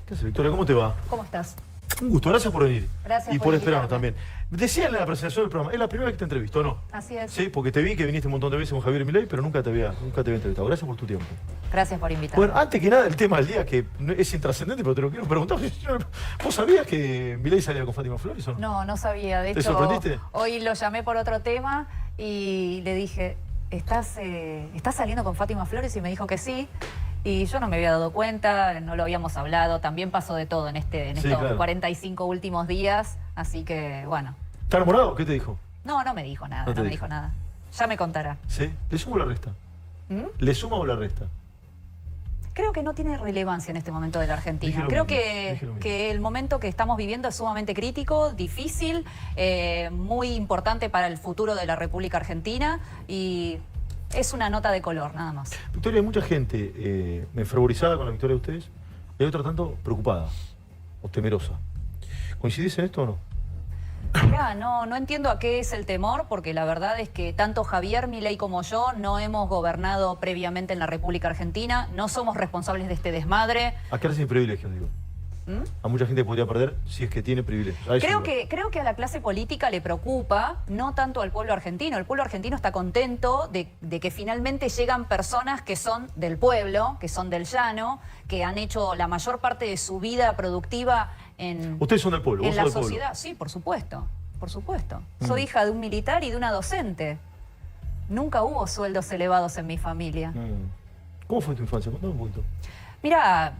¿Qué haces, Victoria? ¿Cómo te va? ¿Cómo estás? Un gusto, gracias por venir. Gracias y por por esperarnos invitarme. también. Decía en la presentación del programa, es la primera vez que te entrevisto, ¿no? Así es. Sí, porque te vi que viniste un montón de veces con Javier Milei, pero nunca te había entrevistado. Gracias por tu tiempo. Gracias por invitarme. Bueno, antes que nada, el tema del día, que es intrascendente, pero te lo quiero preguntar. ¿Vos sabías que Milei salía con Fátima Flores o no? No, no sabía. De ¿Te hecho, sorprendiste? hoy lo llamé por otro tema y le dije, ¿estás saliendo con Fátima Flores? Y me dijo que sí. Y yo no me había dado cuenta, no lo habíamos hablado. También pasó de todo en Sí, estos claro. 45 últimos días. Así que, bueno. ¿Está enamorado? ¿Qué te dijo? No me dijo nada, No te no me dijo. dijo nada. Ya me contará. ¿Sí? ¿Le suma o la resta? ¿Mm? ¿Le suma o la resta? Creo que no tiene relevancia en este momento de la Dije Argentina. lo Creo mismo, dije lo mismo. que el momento que estamos viviendo es sumamente crítico, difícil, muy importante para el futuro de la República Argentina y es una nota de color, nada más. Victoria, hay mucha gente enfervorizada con la victoria de ustedes y hay otra tanto preocupada o temerosa. ¿Coincidís en esto o no? Mirá, no entiendo a qué es el temor, porque la verdad es que tanto Javier Milei como yo no hemos gobernado previamente en la República Argentina, no somos responsables de este desmadre. ¿A qué sin privilegios, digo? ¿Mm? A mucha gente podría perder si es que tiene privilegios. A eso iba. Creo que a la clase política le preocupa, no tanto al pueblo argentino. El pueblo argentino está contento de que finalmente llegan personas que son del pueblo, que son del llano, que han hecho la mayor parte de su vida productiva en, Ustedes son del pueblo, vos en la sos del sociedad. pueblo. Sí, por supuesto, por supuesto. Soy hija de un militar y de una docente. Nunca hubo sueldos elevados en mi familia. ¿Cómo fue tu infancia? Contame un poquito. Mira,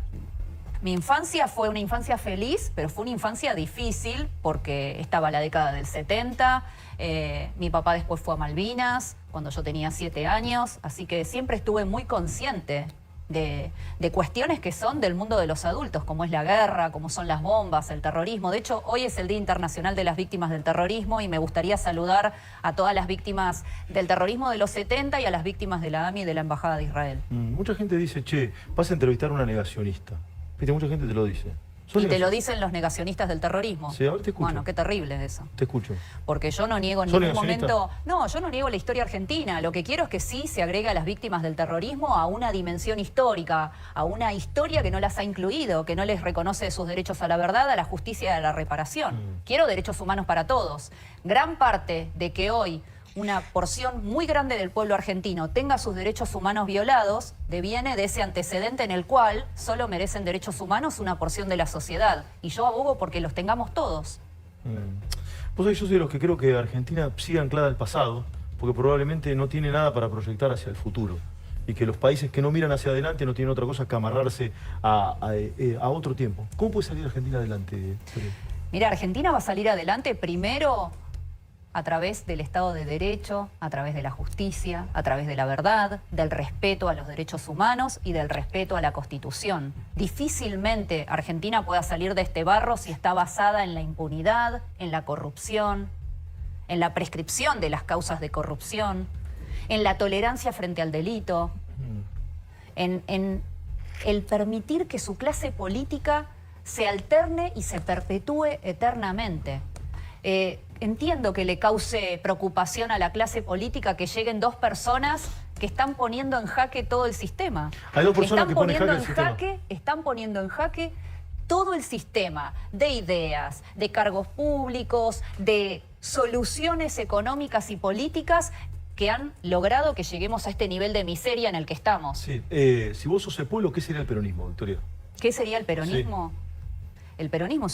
mi infancia fue una infancia feliz, pero fue una infancia difícil porque estaba la década del 70, mi papá después fue a Malvinas cuando yo tenía 7 años, así que siempre estuve muy consciente de cuestiones que son del mundo de los adultos, como es la guerra, como son las bombas, el terrorismo. De hecho, hoy es el Día Internacional de las Víctimas del Terrorismo y me gustaría saludar a todas las víctimas del terrorismo de los 70 y a las víctimas de la AMI y de la Embajada de Israel. Mucha gente dice, che, vas a entrevistar a una negacionista. Viste, mucha gente te lo dice. ¿Sos Y te lo negacionista? dicen los negacionistas del terrorismo. Sí, a ver, te escucho. Bueno, qué terrible es eso. Te escucho. Porque yo no niego en ¿Sos ningún negacionista? momento... No, yo no niego la historia argentina. Lo que quiero es que sí se agregue a las víctimas del terrorismo a una dimensión histórica, a una historia que no las ha incluido, que no les reconoce sus derechos a la verdad, a la justicia y a la reparación. Quiero derechos humanos para todos. Gran parte de que hoy una porción muy grande del pueblo argentino tenga sus derechos humanos violados, deviene de ese antecedente en el cual solo merecen derechos humanos una porción de la sociedad. Y yo abogo porque los tengamos todos. Vos sabés, yo soy de los que creo que Argentina sigue anclada al pasado, porque probablemente no tiene nada para proyectar hacia el futuro. Y que los países que no miran hacia adelante no tienen otra cosa que amarrarse a otro tiempo. ¿Cómo puede salir Argentina adelante? Mira, Argentina va a salir adelante primero a través del Estado de Derecho, a través de la justicia, a través de la verdad, del respeto a los derechos humanos y del respeto a la Constitución. Difícilmente Argentina pueda salir de este barro si está basada en la impunidad, en la corrupción, en la prescripción de las causas de corrupción, en la tolerancia frente al delito, en el permitir que su clase política se alterne y se perpetúe eternamente. Entiendo que le cause preocupación a la clase política que lleguen dos personas que están poniendo en jaque todo el sistema. Hay dos personas que ponen en jaque el sistema. Están poniendo en jaque todo el sistema de ideas, de cargos públicos, de soluciones económicas y políticas que han logrado que lleguemos a este nivel de miseria en el que estamos. Sí. Si vos sos el pueblo, ¿qué sería el peronismo, Victoria? ¿Qué sería el peronismo? Sí. El peronismo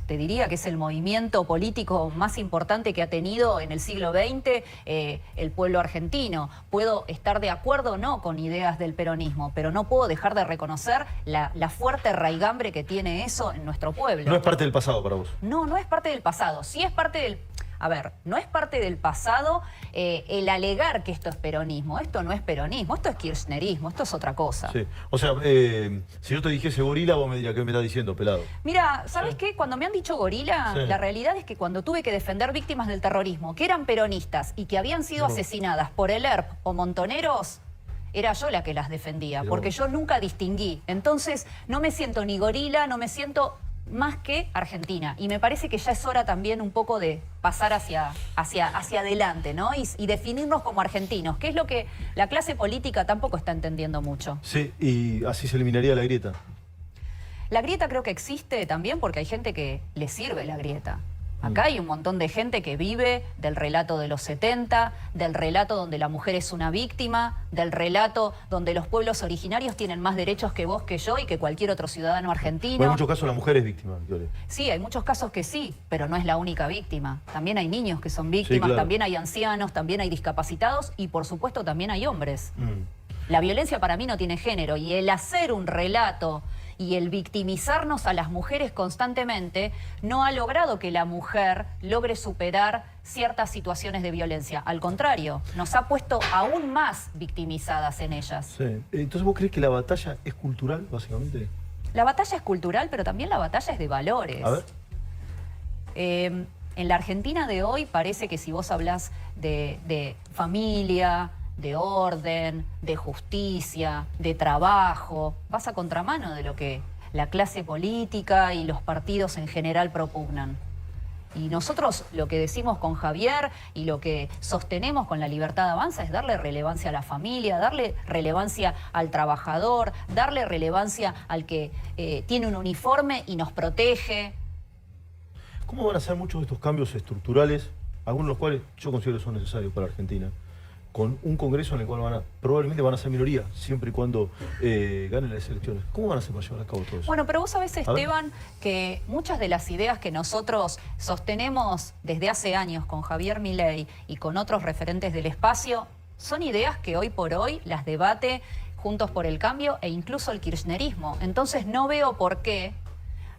te diría que es el movimiento político más importante que ha tenido en el siglo XX el pueblo argentino. Puedo estar de acuerdo o no con ideas del peronismo, pero no puedo dejar de reconocer la fuerte raigambre que tiene eso en nuestro pueblo. No es parte del pasado para vos. No es parte del pasado. Sí es parte del... A ver, no es parte del pasado el alegar que esto es peronismo. Esto no es peronismo, esto es kirchnerismo, esto es otra cosa. Sí. O sea, si yo te dijese gorila, vos me dirías, ¿qué me estás diciendo, pelado? Mira, ¿sabes qué? Cuando me han dicho gorila, Sí. la realidad es que cuando tuve que defender víctimas del terrorismo, que eran peronistas y que habían sido asesinadas por el ERP o montoneros, era yo la que las defendía, Pero porque bueno. yo nunca distinguí. Entonces, no me siento ni gorila, no me siento más que Argentina. Y me parece que ya es hora también un poco de pasar hacia adelante, ¿no? Y definirnos como argentinos, que es lo que la clase política tampoco está entendiendo mucho. Sí, y así se eliminaría la grieta. La grieta creo que existe también porque hay gente que le sirve la grieta. Acá hay un montón de gente que vive del relato de los 70, del relato donde la mujer es una víctima, del relato donde los pueblos originarios tienen más derechos que vos, que yo y que cualquier otro ciudadano argentino. Bueno, en muchos casos la mujer es víctima, Victoria. Sí, hay muchos casos que sí, pero no es la única víctima. También hay niños que son víctimas, Sí, claro. también hay ancianos, también hay discapacitados y por supuesto también hay hombres. La violencia para mí no tiene género y el hacer un relato y el victimizarnos a las mujeres constantemente no ha logrado que la mujer logre superar ciertas situaciones de violencia. Al contrario, nos ha puesto aún más victimizadas en ellas. Sí. Entonces, ¿vos crees que la batalla es cultural, básicamente? La batalla es cultural, pero también la batalla es de valores. A ver. En la Argentina de hoy parece que si vos hablás de familia, de orden, de justicia, de trabajo, vas a contramano de lo que la clase política y los partidos en general propugnan. Y nosotros lo que decimos con Javier y lo que sostenemos con La Libertad Avanza es darle relevancia a la familia, darle relevancia al trabajador, darle relevancia al que tiene un uniforme y nos protege. ¿Cómo van a ser muchos de estos cambios estructurales, algunos de los cuales yo considero que son necesarios para Argentina, con un Congreso en el cual probablemente van a ser minoría, siempre y cuando ganen las elecciones? ¿Cómo van a hacer para llevar a cabo todo eso? Bueno, pero vos sabés, Esteban, que muchas de las ideas que nosotros sostenemos desde hace años con Javier Milei y con otros referentes del espacio, son ideas que hoy por hoy las debate Juntos por el Cambio e incluso el kirchnerismo. Entonces no veo por qué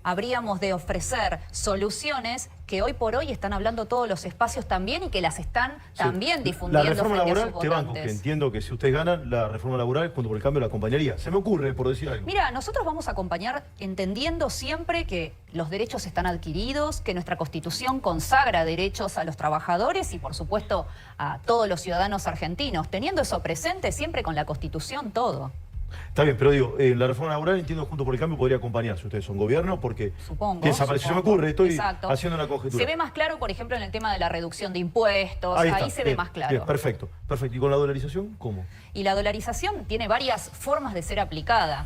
habríamos de ofrecer soluciones que hoy por hoy están hablando todos los espacios también y que las están también difundiendo. La reforma frente a laboral, sus te banco, votantes. que entiendo que si ustedes ganan, la reforma laboral, Junto por el Cambio, la acompañaría. Se me ocurre, por decir algo. Mira, nosotros vamos a acompañar entendiendo siempre que los derechos están adquiridos, que nuestra Constitución consagra derechos a los trabajadores y, por supuesto, a todos los ciudadanos argentinos. Teniendo eso presente, siempre con la Constitución todo. Está bien, pero digo, la reforma laboral, entiendo, Junto por el Cambio podría acompañar si ustedes son gobierno, porque Supongo. desapareció. Se me ocurre, estoy Exacto. haciendo una conjetura. Se ve más claro, por ejemplo, en el tema de la reducción de impuestos. Ahí está, se ve bien, más claro. Bien, perfecto, perfecto. ¿Y con la dolarización, cómo? Y la dolarización tiene varias formas de ser aplicada.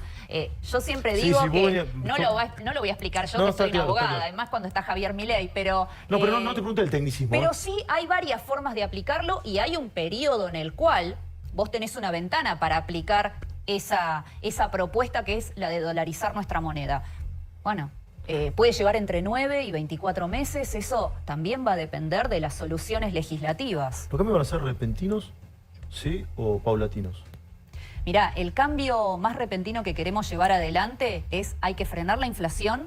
Yo siempre Sí, digo sí, que no lo voy a explicar yo, No, que está soy una claro, está abogada, claro. además cuando está Javier Milei, pero... No, pero no te pregunto el tecnicismo. Pero sí hay varias formas de aplicarlo y hay un periodo en el cual vos tenés una ventana para aplicar esa propuesta que es la de dolarizar nuestra moneda. Bueno, puede llevar entre 9 y 24 meses, eso también va a depender de las soluciones legislativas. ¿Los cambios van a ser repentinos, sí, o paulatinos? Mirá, el cambio más repentino que queremos llevar adelante es hay que frenar la inflación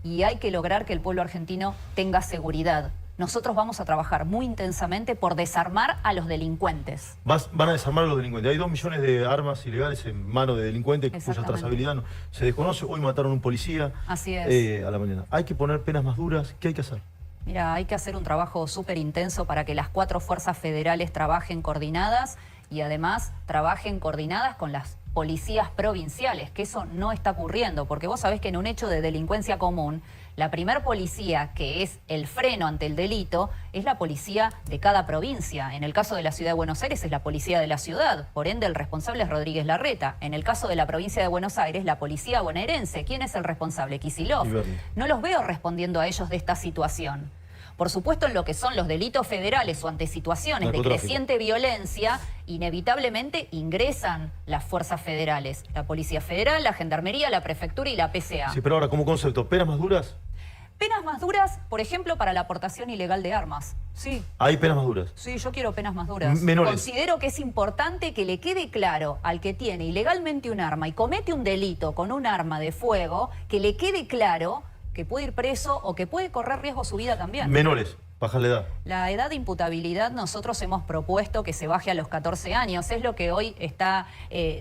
y hay que lograr que el pueblo argentino tenga seguridad. Nosotros vamos a trabajar muy intensamente por desarmar a los delincuentes. Van a desarmar a los delincuentes. Hay 2 millones de armas ilegales en manos de delincuentes cuya Exactamente. trazabilidad no se desconoce. Hoy mataron a un policía Así es. a la mañana. Hay que poner penas más duras. ¿Qué hay que hacer? Mira, hay que hacer un trabajo súper intenso para que las 4 fuerzas federales trabajen coordinadas y además trabajen coordinadas con las policías provinciales, que eso no está ocurriendo, porque vos sabés que en un hecho de delincuencia común, la primer policía, que es el freno ante el delito, es la policía de cada provincia. En el caso de la Ciudad de Buenos Aires es la policía de la ciudad, por ende el responsable es Rodríguez Larreta. En el caso de la provincia de Buenos Aires, la policía bonaerense. ¿Quién es el responsable? Kicillof. No los veo respondiendo a ellos de esta situación. Por supuesto, en lo que son los delitos federales o ante situaciones de creciente violencia, inevitablemente ingresan las fuerzas federales. La Policía Federal, la Gendarmería, la Prefectura y la PCA. Sí, pero ahora como concepto, ¿penas más duras? Penas más duras, por ejemplo, para la aportación ilegal de armas. Sí. Hay penas más duras. Sí, yo quiero penas más duras. Menores. Considero que es importante que le quede claro al que tiene ilegalmente un arma y comete un delito con un arma de fuego, que le quede claro que puede ir preso o que puede correr riesgo su vida también. Menores, bajar la edad. La edad de imputabilidad nosotros hemos propuesto que se baje a los 14 años. Es lo que hoy está,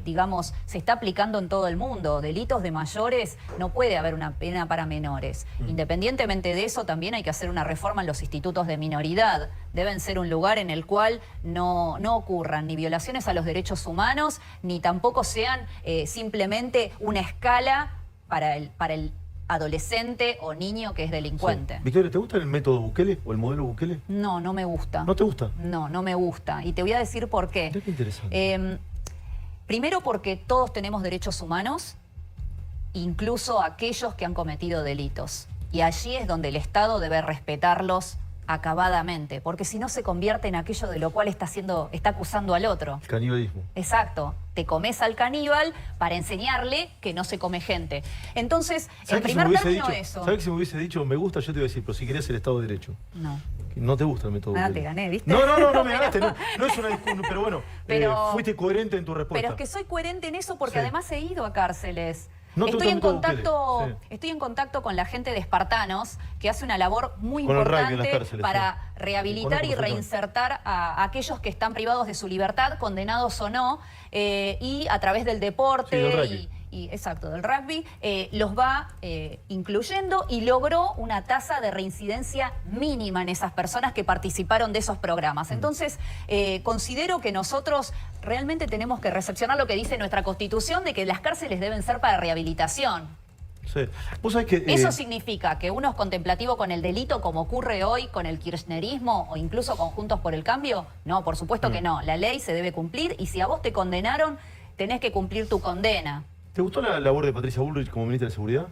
digamos, se está aplicando en todo el mundo. Delitos de mayores, no puede haber una pena para menores. Independientemente de eso, también hay que hacer una reforma en los institutos de minoridad. Deben ser un lugar en el cual no ocurran ni violaciones a los derechos humanos, ni tampoco sean simplemente una escala para el adolescente o niño que es delincuente. Sí. Victoria, ¿te gusta el método Bukele o el modelo Bukele? No, no me gusta. ¿No te gusta? No, no me gusta. Y te voy a decir por qué. Qué interesante. Primero porque todos tenemos derechos humanos incluso aquellos que han cometido delitos. Y allí es donde el Estado debe respetarlos acabadamente, porque si no se convierte en aquello de lo cual está acusando al otro. El canibalismo. Exacto. Te comes al caníbal para enseñarle que no se come gente. Entonces, en primer término eso. ¿Sabes que si me hubiese dicho, me gusta, yo te iba a decir, pero si querías el Estado de Derecho? No. No te gusta el método. Nada, te gané, ¿viste? No me ganaste, no es una discusión, pero bueno, fuiste coherente en tu respuesta. Pero es que soy coherente en eso porque Sí. además he ido a cárceles. No, estoy en sí. contacto con la gente de Espartanos, que hace una labor muy Con el rugby en importante las cárceles, para sí. rehabilitar y Conozco reinsertar a aquellos que están privados de su libertad, condenados o no, y a través del deporte Sí, del rugby. exacto, del rugby, los va incluyendo y logró una tasa de reincidencia mínima en esas personas que participaron de esos programas. Entonces, considero que nosotros realmente tenemos que recepcionar lo que dice nuestra Constitución de que las cárceles deben ser para rehabilitación. Sí. ¿Vos sabés que, ¿Eso significa que uno es contemplativo con el delito como ocurre hoy con el kirchnerismo o incluso con Juntos por el Cambio? No, por supuesto que no. La ley se debe cumplir y si a vos te condenaron, tenés que cumplir tu condena. ¿Te gustó la labor de Patricia Bullrich como ministra de Seguridad?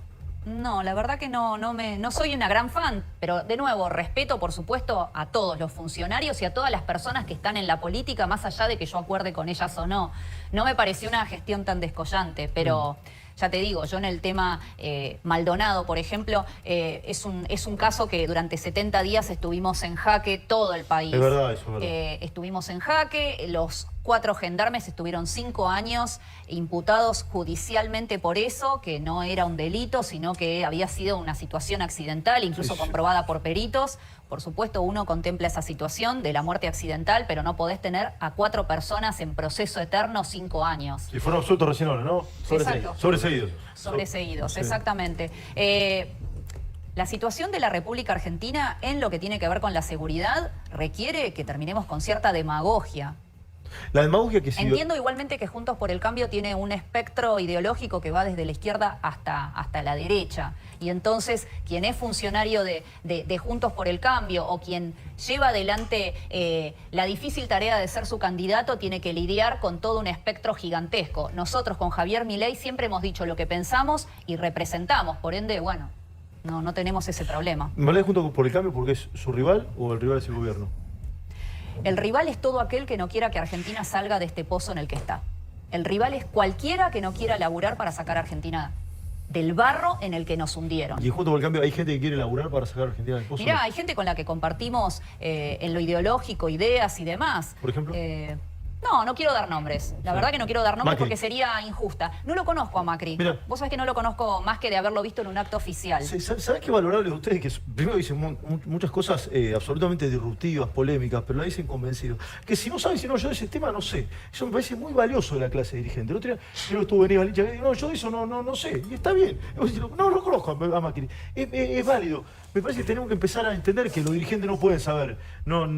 No, la verdad que no soy una gran fan, pero de nuevo, respeto por supuesto a todos los funcionarios y a todas las personas que están en la política, más allá de que yo acuerde con ellas o no. No me pareció una gestión tan descollante, pero ya te digo, yo en el tema Maldonado, por ejemplo, es un caso que durante 70 días estuvimos en jaque todo el país. Es verdad, eso es verdad. Estuvimos en jaque, los 4 gendarmes estuvieron 5 años imputados judicialmente por eso, que no era un delito, sino que había sido una situación accidental, incluso comprobada por peritos. Por supuesto, uno contempla esa situación de la muerte accidental, pero no podés tener a 4 personas en proceso eterno 5 años. Y fueron absueltos recién ahora, ¿no? Sobreseídos. Sobreseídos, Sí. exactamente. La situación de la República Argentina en lo que tiene que ver con la seguridad requiere que terminemos con cierta demagogia. La demagogia que sí. Entiendo igualmente que Juntos por el Cambio tiene un espectro ideológico que va desde la izquierda hasta la derecha. Y entonces, quien es funcionario de Juntos por el Cambio o quien lleva adelante la difícil tarea de ser su candidato tiene que lidiar con todo un espectro gigantesco. Nosotros con Javier Milei siempre hemos dicho lo que pensamos y representamos. Por ende, bueno, no tenemos ese problema. ¿Me hablas de Juntos por el Cambio porque es su rival o el rival es el gobierno? El rival es todo aquel que no quiera que Argentina salga de este pozo en el que está. El rival es cualquiera que no quiera laburar para sacar a Argentina del barro en el que nos hundieron. Y Juntos por el Cambio hay gente que quiere laburar para sacar a Argentina del pozo. Mirá, hay gente con la que compartimos en lo ideológico, ideas y demás. ¿Por ejemplo? No quiero dar nombres. La verdad que no quiero dar nombres Macri. porque sería injusta. No lo conozco a Macri. Mirá. Vos sabés que no lo conozco más que de haberlo visto en un acto oficial. Sí, ¿sabés qué valorable de ustedes? Que primero dicen muchas cosas absolutamente disruptivas, polémicas, pero la dicen convencidos. Que si no saben, si no, yo de ese tema no sé. Eso me parece muy valioso de la clase dirigente. El otro día creo que estuvo Benítez Valincia, no, yo de eso no sé. Y está bien. No lo conozco a Macri. Es válido. Me parece que tenemos que empezar a entender que los dirigentes no pueden saber. Lo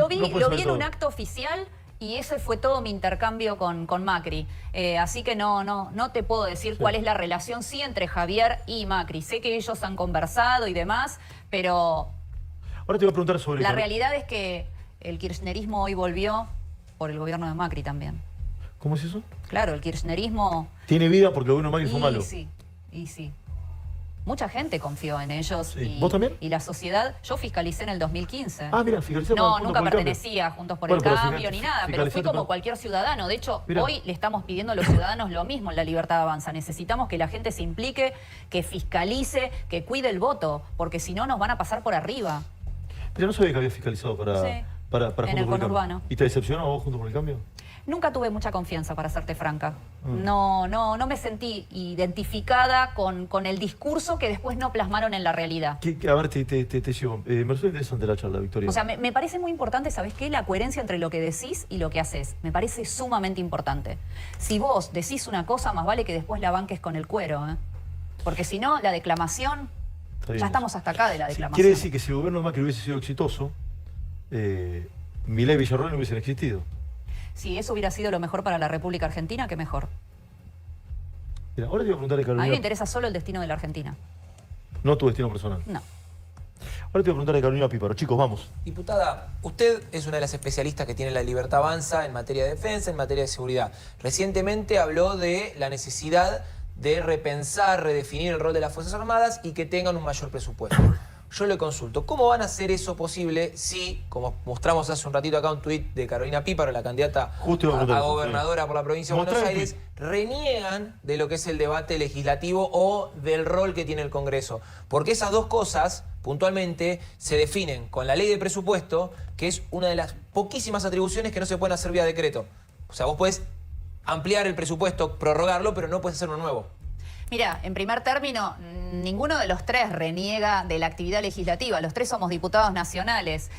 vi pueden en un acto oficial. Y ese fue todo mi intercambio con Macri. Así que no te puedo decir cuál es la relación, sí, entre Javier y Macri. Sé que ellos han conversado y demás, pero Ahora te voy a preguntar sobre la eso. realidad es que el kirchnerismo hoy volvió por el gobierno de Macri también. ¿Cómo es eso? Claro, el kirchnerismo... Tiene vida porque el gobierno de Macri fue malo. Sí. Mucha gente confió en ellos. Sí. Y, ¿Vos también? Y la sociedad, yo fiscalicé en el 2015. Ah, mira, fiscalizé. No, nunca pertenecía a Juntos por el Cambio ni nada, pero fui fiscalizaste como todo. cualquier ciudadano. De hecho, Mirá. hoy le estamos pidiendo a los ciudadanos lo mismo en La Libertad Avanza. Necesitamos que la gente se implique, que fiscalice, que cuide el voto, porque si no nos van a pasar por arriba. Pero no sabía que había fiscalizado para Sí, Juntos por el Cambio. conurbano. ¿Y te decepcionó a vos Juntos por el Cambio? Nunca tuve mucha confianza, para serte franca. No me sentí identificada con el discurso que después no plasmaron en la realidad. A ver, te llevo. Me resulta interesante la charla, Victoria. O sea, me parece muy importante, ¿sabes qué? La coherencia entre lo que decís y lo que haces. Me parece sumamente importante. Si vos decís una cosa, más vale que después la banques con el cuero, ¿eh? Porque si no, la declamación... Está bien. Ya estamos hasta acá de la Sí, declamación. quiere decir que si el gobierno de Macri hubiese sido exitoso, Milei y Villarroel no hubiesen existido. Si eso hubiera sido lo mejor para la República Argentina, qué mejor. Mira, ahora te voy a preguntar a A mí Carolina. me interesa solo el destino de la Argentina. No tu destino personal. No. Ahora te voy a preguntar a Carolina Píparo. Chicos, vamos. Diputada, usted es una de las especialistas que tiene La Libertad Avanza en materia de defensa, en materia de seguridad. Recientemente habló de la necesidad de repensar, redefinir el rol de las Fuerzas Armadas y que tengan un mayor presupuesto. Yo le consulto, ¿cómo van a hacer eso posible si, como mostramos hace un ratito acá un tuit de Carolina Píparo, la candidata a gobernadora por la provincia de Buenos Aires, reniegan de lo que es el debate legislativo o del rol que tiene el Congreso? Porque esas dos cosas, puntualmente, se definen con la ley de presupuesto, que es una de las poquísimas atribuciones que no se pueden hacer vía decreto. O sea, vos podés ampliar el presupuesto, prorrogarlo, pero no puedes hacer uno nuevo. Mira, en primer término, ninguno de los tres reniega de la actividad legislativa. Los tres somos diputados nacionales.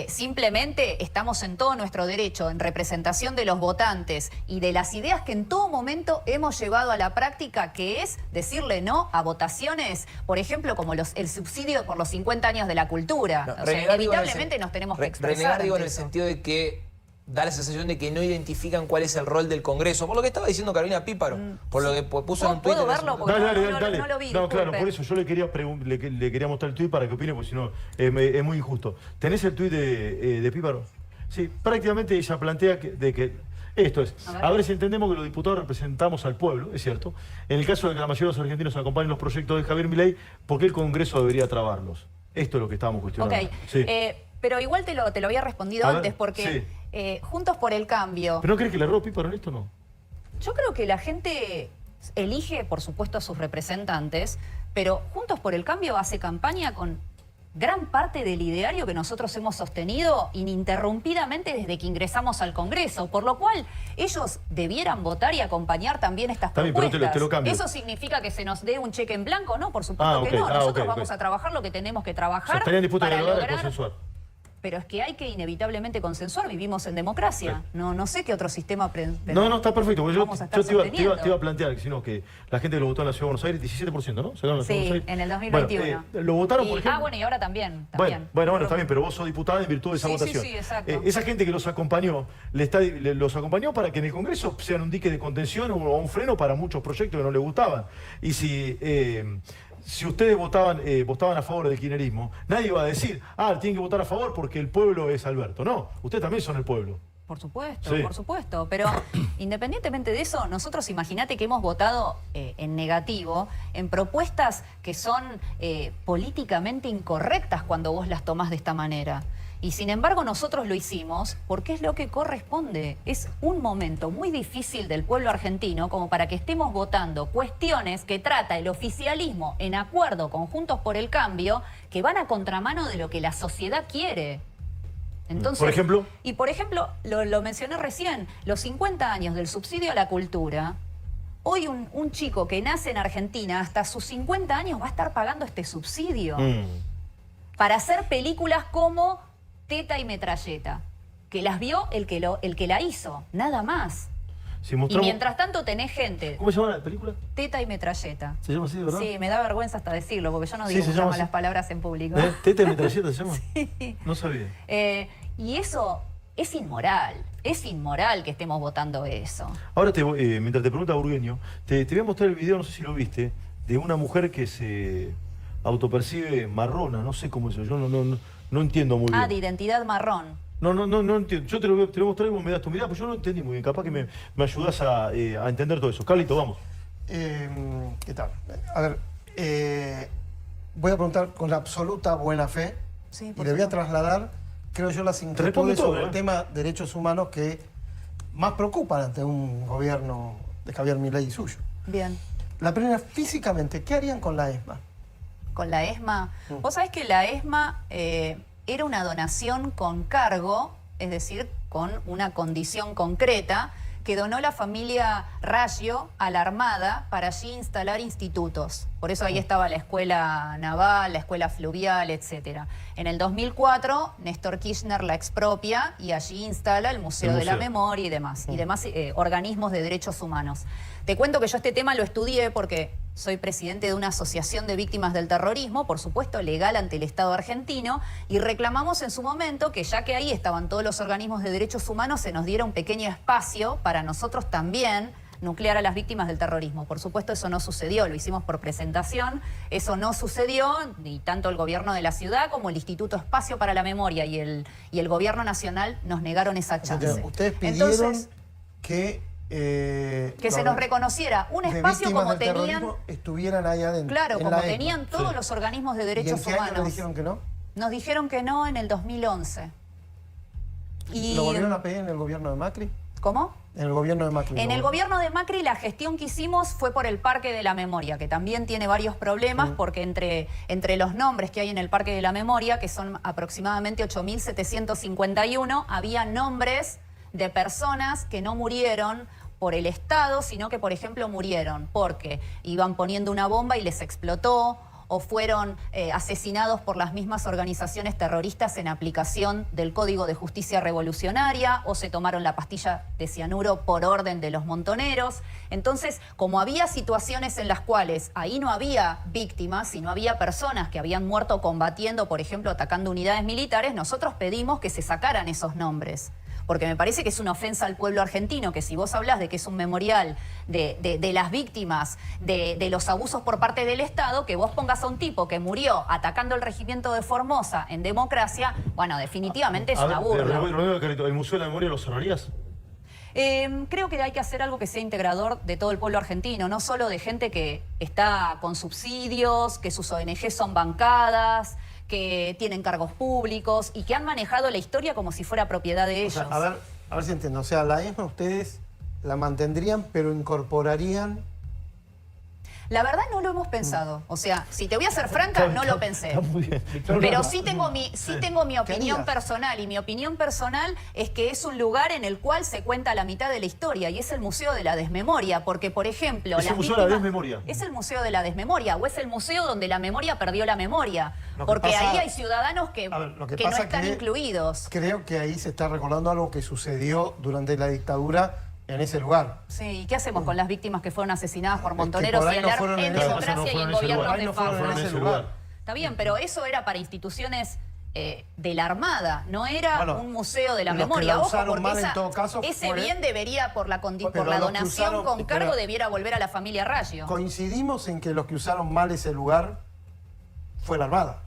Simplemente estamos en todo nuestro derecho, en representación de los votantes y de las ideas que en todo momento hemos llevado a la práctica, que es decirle no a votaciones, por ejemplo, como el subsidio por los 50 años de la cultura. No, o sea, inevitablemente nos tenemos que expresar. Renegar, digo, en el eso. sentido de que da la sensación de que no identifican cuál es el rol del Congreso. Por lo que estaba diciendo Carolina Píparo, por lo que puso en un tuit. ¿Puedo verlo? Porque Dale. no lo vi. No, claro, disculpe. por eso yo le quería mostrar el tuit para que opine, porque si no es muy injusto. ¿Tenés el tuit de Píparo? Sí, prácticamente ella plantea que esto es, a ver si entendemos que los diputados representamos al pueblo, es cierto. En el caso de que la mayoría de los argentinos acompañen los proyectos de Javier Milei, ¿por qué el Congreso debería trabarlos? Esto es lo que estábamos cuestionando. Ok, Sí. pero igual te lo había respondido A ver, antes, porque Juntos por el Cambio... ¿Pero no crees que le erró Píparo en esto o no? Yo creo que la gente elige, por supuesto, a sus representantes, pero Juntos por el Cambio hace campaña con gran parte del ideario que nosotros hemos sostenido ininterrumpidamente desde que ingresamos al Congreso, por lo cual ellos debieran votar y acompañar también estas Está bien, propuestas. pero te lo cambio. ¿Eso significa que se nos dé un cheque en blanco? No, por supuesto que no. ok, Nosotros ok. vamos a trabajar lo que tenemos que trabajar. O sea, estarían dispuestos a para dialogar y lograr... consensuar. Pero es que hay que inevitablemente consensuar, vivimos en democracia. No sé qué otro sistema... No, está perfecto. Porque vamos a estar yo te iba sosteniendo. a plantear que la gente que lo votó en la Ciudad de Buenos Aires, 17%, ¿no? ¿Sacaron la Ciudad de Buenos Sí, Aires? en el 2021. Bueno, lo votaron, por ejemplo... bueno, y ahora también. Bueno, está bien, pero vos sos diputada en virtud de esa votación. Sí, exacto. Esa gente que los acompañó, los acompañó para que en el Congreso sean un dique de contención o un freno para muchos proyectos que no les gustaban. Y si ustedes votaban a favor del kirchnerismo, nadie va a decir, tienen que votar a favor porque el pueblo es Alberto. No, ustedes también son el pueblo. Por supuesto, Sí. por supuesto. Pero independientemente de eso, nosotros imagínate que hemos votado en negativo en propuestas que son políticamente incorrectas cuando vos las tomás de esta manera. Y sin embargo nosotros lo hicimos porque es lo que corresponde. Es un momento muy difícil del pueblo argentino como para que estemos votando cuestiones que trata el oficialismo en acuerdo con Juntos por el Cambio, que van a contramano de lo que la sociedad quiere. Entonces, ¿Por ejemplo? Y por ejemplo, lo mencioné recién, los 50 años del subsidio a la cultura. Hoy un chico que nace en Argentina hasta sus 50 años va a estar pagando este subsidio para hacer películas como Teta y Metralleta, que las vio el que la hizo, nada más. Si Y mostramos... mientras tanto tenés gente, ¿Cómo se llama la película? Teta y Metralleta. ¿Se llama así, de verdad? Sí, me da vergüenza hasta decirlo, porque yo no Sí, digo se llama malas así. palabras en público. ¿Teta y Metralleta se llama? No sabía. Y eso es inmoral que estemos votando eso. Ahora, mientras te pregunta Burgueño, te voy a mostrar el video, no sé si lo viste, de una mujer que se autopercibe marrona, no sé cómo es eso, yo no entiendo muy bien. De identidad marrón. No entiendo. Yo te lo voy a mostrar y vos me das tu mirada, pues yo no entendí muy bien. Capaz que me ayudás a entender todo eso. Carlito, vamos. ¿Qué tal? A ver, voy a preguntar con la absoluta buena fe Sí, y le voy a trasladar, creo yo, las responde inquietudes todo, sobre el tema derechos humanos que más preocupan ante un gobierno de Javier Milei y suyo. Bien. La primera, físicamente, ¿qué harían con la ESMA? Con la ESMA. Vos sabés que la ESMA era una donación con cargo, es decir, con una condición concreta, que donó la familia Raggio a la Armada para allí instalar institutos. Por eso ahí estaba la escuela naval, la escuela fluvial, etc. En el 2004, Néstor Kirchner la expropia y allí instala el Museo de la Memoria y demás organismos de derechos humanos. Te cuento que yo este tema lo estudié porque soy presidente de una asociación de víctimas del terrorismo, por supuesto legal ante el Estado argentino, y reclamamos en su momento que ya que ahí estaban todos los organismos de derechos humanos, se nos diera un pequeño espacio para nosotros también nuclear a las víctimas del terrorismo. Por supuesto eso no sucedió, lo hicimos por presentación, eso no sucedió, y tanto el gobierno de la ciudad como el Instituto Espacio para la Memoria y el gobierno nacional nos negaron esa chance. Ustedes pidieron Entonces, que Que se nos reconociera un espacio víctimas como del tenían... terrorismo estuvieran ahí adentro. Claro, en como la tenían ESMA. todos los organismos de ¿Y en derechos qué año humanos. nos dijeron que no? Nos dijeron que no en el 2011. Y... ¿Lo volvieron a pedir en el gobierno de Macri? ¿Cómo? En el gobierno de Macri. En el ¿no? gobierno de Macri la gestión que hicimos fue por el Parque de la Memoria, que también tiene varios problemas porque entre los nombres que hay en el Parque de la Memoria, que son aproximadamente 8.751, había nombres de personas que no murieron por el Estado, sino que, por ejemplo, murieron porque iban poniendo una bomba y les explotó, o fueron asesinados por las mismas organizaciones terroristas en aplicación del Código de Justicia Revolucionaria, o se tomaron la pastilla de cianuro por orden de los montoneros. Entonces, como había situaciones en las cuales ahí no había víctimas, sino había personas que habían muerto combatiendo, por ejemplo, atacando unidades militares, nosotros pedimos que se sacaran esos nombres. Porque me parece que es una ofensa al pueblo argentino, que si vos hablás de que es un memorial de las víctimas de los abusos por parte del Estado, que vos pongas a un tipo que murió atacando el regimiento de Formosa en democracia, bueno, definitivamente es una burla. ¿El Museo de la Memoria lo cerrarías? Creo que hay que hacer algo que sea integrador de todo el pueblo argentino, no solo de gente que está con subsidios, que sus ONG son bancadas, que tienen cargos públicos y que han manejado la historia como si fuera propiedad de ellos. O sea, a ver si entiendo. O sea, la ESMA ustedes la mantendrían, pero incorporarían... La verdad no lo hemos pensado. O sea, si te voy a ser franca, no lo pensé. Está muy bien. Pero sí tengo mi opinión harías? personal. Y mi opinión personal es que es un lugar en el cual se cuenta la mitad de la historia. Y es el Museo de la Desmemoria. Porque, por ejemplo... ¿Es el Museo de la Desmemoria? Es el Museo de la Desmemoria. O es el museo donde la memoria perdió la memoria. Lo que Porque pasa- ahí hay ciudadanos que lo que no pasa están que incluidos. Creo que ahí se está recordando algo que sucedió durante la dictadura en ese lugar. Sí, ¿y qué hacemos con las víctimas que fueron asesinadas por que montoneros por ahí y no el fueron en en ese- democracia no y en fueron en ese gobiernos lugar. de No fueron en facto? ese lugar. Está bien, pero eso era para instituciones de la Armada, no era Bueno, un museo de la los que memoria. la Ojo, usaron porque mal en todo caso ese fue- bien debería, por la Pero por la los que donación usaron- con cargo, pero- debiera volver a la familia Raggio. Coincidimos en que los que usaron mal ese lugar fue la Armada.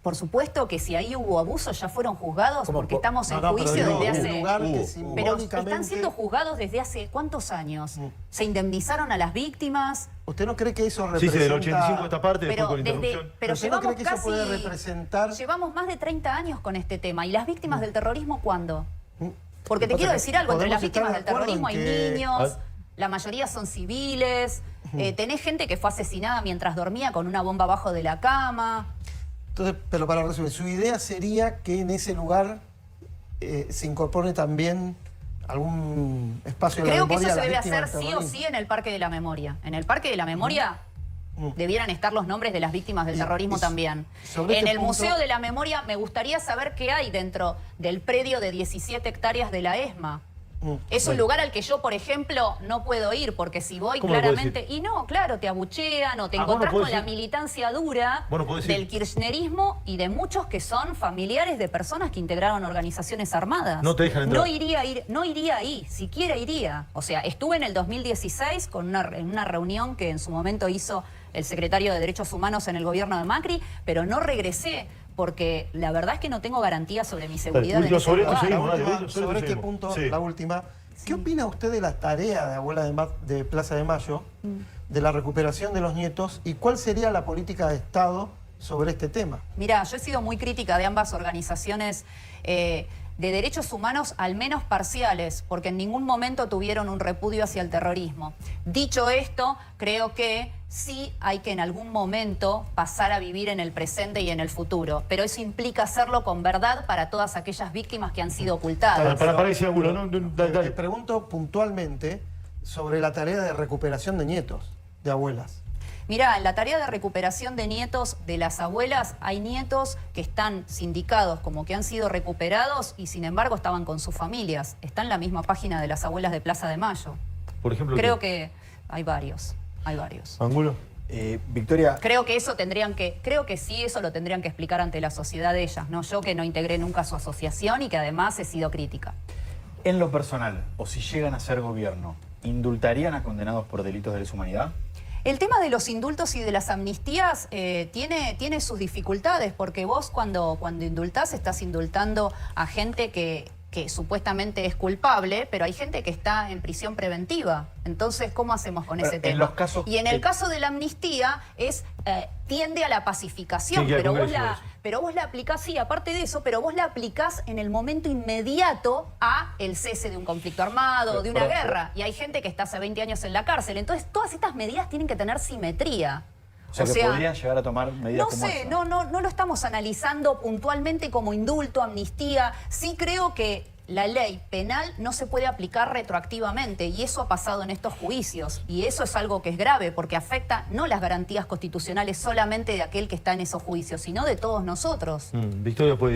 Por supuesto que si ahí hubo abusos ya fueron juzgados porque estamos en pero juicio digo, desde un hace... lugar que Pero simbólicamente... están siendo juzgados desde hace ¿cuántos años? ¿Se indemnizaron a las víctimas? ¿Usted no cree que eso Sí, representa... del 85 a esta parte, después con desde- interrupción. pero ¿Usted no llevamos cree que eso puede representar... Llevamos más de 30 años con este tema. ¿Y las víctimas del terrorismo cuándo? Porque te Pasa quiero que decir algo, entre las podemos estar víctimas de del acuerdo terrorismo en hay que- niños, la mayoría son civiles, tenés gente que fue asesinada mientras dormía con una bomba abajo de la cama. Entonces, pero para resumir, su idea sería que en ese lugar se incorpore también algún espacio de la Creo que memoria eso a se las debe víctimas hacer del sí o terrorismo. sí en el Parque de la Memoria. En el Parque de la Memoria debieran estar los nombres de las víctimas del Bien, terrorismo y también. sobre En este el punto- Museo de la Memoria me gustaría saber qué hay dentro del predio de 17 hectáreas de la ESMA. Es un lugar al que yo, por ejemplo, no puedo ir, porque si voy ¿Cómo lo podés claramente... Y no, claro, te abuchean o te Ah, vos no encontrás con podés la ir. militancia dura Vos no podés ir. del kirchnerismo y de muchos que son familiares de personas que integraron organizaciones armadas. No te dejan entrar. No iría ahí, siquiera iría. O sea, estuve en el 2016 en una reunión que en su momento hizo el secretario de Derechos Humanos en el gobierno de Macri, pero no regresé porque la verdad es que no tengo garantía sobre mi seguridad en última ese sobre esto lugar. seguimos, dale, La última, sobre sobre esto este seguimos. punto, Sí. la última. ¿Qué opina usted de la tarea de Abuela de Plaza de Mayo, de la recuperación de los nietos, y cuál sería la política de Estado sobre este tema? Mira, yo he sido muy crítica de ambas organizaciones de derechos humanos, al menos parciales, porque en ningún momento tuvieron un repudio hacia el terrorismo. Dicho esto, creo que sí hay que en algún momento pasar a vivir en el presente y en el futuro, pero eso implica hacerlo con verdad para todas aquellas víctimas que han sido ocultadas. Para ese ángulo, ¿no? Dale, Le dale. pregunto puntualmente sobre la tarea de recuperación de nietos, de abuelas. Mirá, en la tarea de recuperación de nietos de las abuelas, hay nietos que están sindicados como que han sido recuperados y sin embargo estaban con sus familias. Está en la misma página de las abuelas de Plaza de Mayo. Por ejemplo, Creo que hay varios. ¿Ángulo? Victoria, Creo que sí, eso lo tendrían que explicar ante la sociedad de ellas, no yo que no integré nunca su asociación y que además he sido crítica. en lo personal, o si llegan a ser gobierno, ¿indultarían a condenados por delitos de lesa humanidad? El tema de los indultos y de las amnistías tiene sus dificultades, porque vos cuando indultás estás indultando a gente que que supuestamente es culpable, pero hay gente que está en prisión preventiva. Entonces, ¿cómo hacemos con ese tema? los casos y en el caso de la amnistía tiende a la pacificación, Sí, pero Congreso vos la aplicás, sí, aparte de eso, pero vos la aplicás en el momento inmediato a el cese de un conflicto armado, de una guerra. Y hay gente que está hace 20 años en la cárcel. Entonces, todas estas medidas tienen que tener simetría. O sea, que podrían llegar a tomar medidas como esa. No lo estamos analizando puntualmente como indulto, amnistía. Sí creo que la ley penal no se puede aplicar retroactivamente y eso ha pasado en estos juicios. Y eso es algo que es grave porque afecta no las garantías constitucionales solamente de aquel que está en esos juicios, sino de todos nosotros. Victoria, por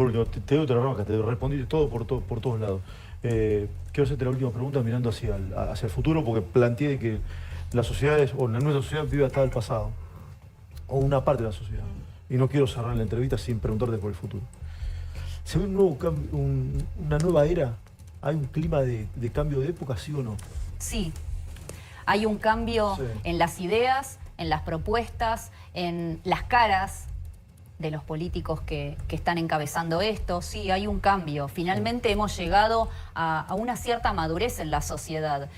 último, te doy otra ronca, te respondí todo por todos lados. Quiero hacerte la última pregunta mirando hacia el futuro porque planteé que las sociedades, o nuestra sociedad vive hasta el pasado. O una parte de la sociedad. Y no quiero cerrar la entrevista sin preguntarte por el futuro. ¿Se ve un nuevo una nueva era? ¿Hay un clima de cambio de época, sí o no? Sí. Hay un cambio Sí. en las ideas, en las propuestas, en las caras de los políticos que están encabezando esto. Sí, hay un cambio. Finalmente hemos llegado a una cierta madurez en la sociedad.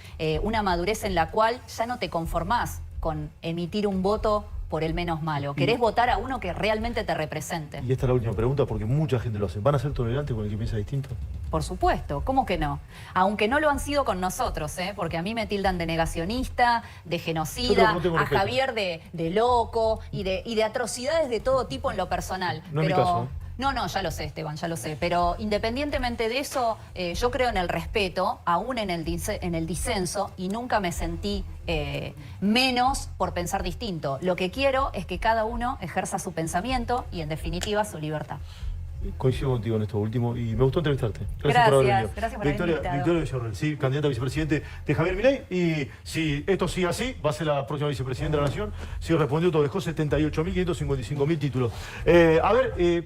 Una madurez en la cual ya no te conformás con emitir un voto por el menos malo. Querés votar a uno que realmente te represente. Y esta es la última pregunta porque mucha gente lo hace. ¿Van a ser tolerantes con el que piensa distinto? Por supuesto, ¿cómo que no? Aunque no lo han sido con nosotros, porque a mí me tildan de negacionista, de genocida, no tengo a respeto. Javier de loco y de atrocidades de todo tipo en lo personal. No es mi caso, ¿eh? No, ya lo sé, Esteban, ya lo sé. Pero independientemente de eso, yo creo en el respeto, aún en el disenso, y nunca me sentí menos por pensar distinto. Lo que quiero es que cada uno ejerza su pensamiento y, en definitiva, su libertad. Coincido contigo en esto último y me gustó entrevistarte. Gracias, por haber venido. gracias por haberme invitado. Victoria Villarreal, sí, candidata a vicepresidente de Javier Milei. Y si esto sigue así, va a ser la próxima vicepresidenta de la Nación. Si respondió, todo dejó 78.555.000 títulos. A ver,